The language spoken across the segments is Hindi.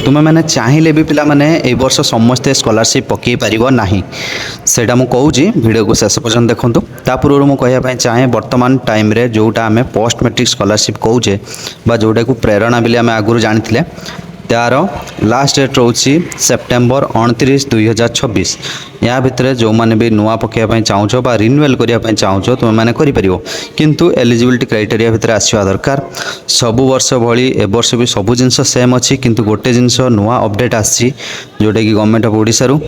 तुम मैंने चाहिए भी पिला माने ए वर्ष समस्ते स्कॉलरशिप पकई पार ना सेटा मुझे कहूँ वीडियो को शेष पर्यटन देखूँ ता पूर्व मुझे कहवाई चाहे वर्तमान टाइम रे जोटा आम पोस्ट मैट्रिक स्कॉलरशिप कौचे जोटा को प्रेरणा भी आम आगुरी जानी तार लास्ट डेट रोचे सेप्टेम्बर 29 2026 या भितर जो मैंने भी नुआ पकड़ा चाहूच रिन्यूअल करने चाहूच तुम मैंने करें किंतु एलिजिबिलिटी क्राइटेरिया भितर आसवा दरकार सबु वर्ष भली ए वर्ष भी सब जिनस सेम अच्छी किंतु गोटे जिनस नुआ अपडेट आसी जोटा कि गवर्नमेंट ऑफ ओडिशा रु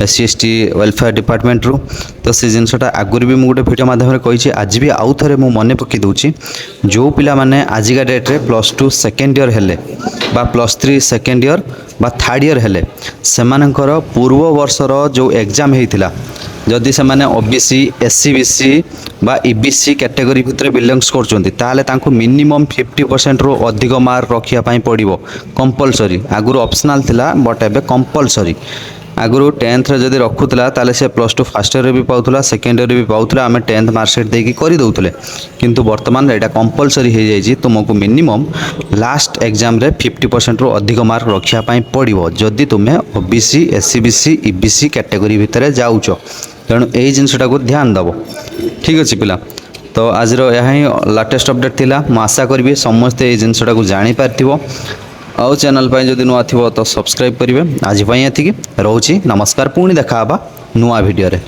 SC/ST वेलफेयर डिपार्टमेंट रु तो से जिनसटा आगुरी भी मुझे भिडियो माध्यम कही आज भी आउ थे मुझे मन पकई दूची जो पिला माने आजिका डेट्रे +2 सेकेंड ईयर हेले बा +3 सेकेंड ईयर बा थर्ड ईयर हेले सेमानकर पूर्व वर्षर जो एग्जाम होता जदि से माने OBC SC/BC बा EBC कैटेगरी भितर बिलोंग्स कर मिनिमम 50% रो अधिक मार्क रखापी पड़ो कंपलसरी आगुरी ऑप्शनल थिला बट एबे कंपलसरी आगुरी 10th जदि रखुला ताले से +2 फर्स्ट ईयर भी पाऊला सेकेंड ईयर भी पाऊला आम 10th मार्कशीट देकी करदे किंतु वर्तमान यहाँ कंपलसरी हो जाए तुमको मिनिमम लास्ट एग्जाम रे 50% रो अधिक मार्क रखापी पड़ो जदि तुम्हें OBC SC/BC EBC कैटेगरी भितर जाऊच तेणु यही जिनसटा को ध्यान दब ठीक अच्छे पिला तो आज यह लाटेस्ट अपडेट थिला मु आशा करी समस्ते ये जिनसटा को जापार आउ चैनल जदि नुआ थी तो सब्सक्राइब करेंगे आज ये रोचे नमस्कार पुणी देखा नुआ वीडियो रे।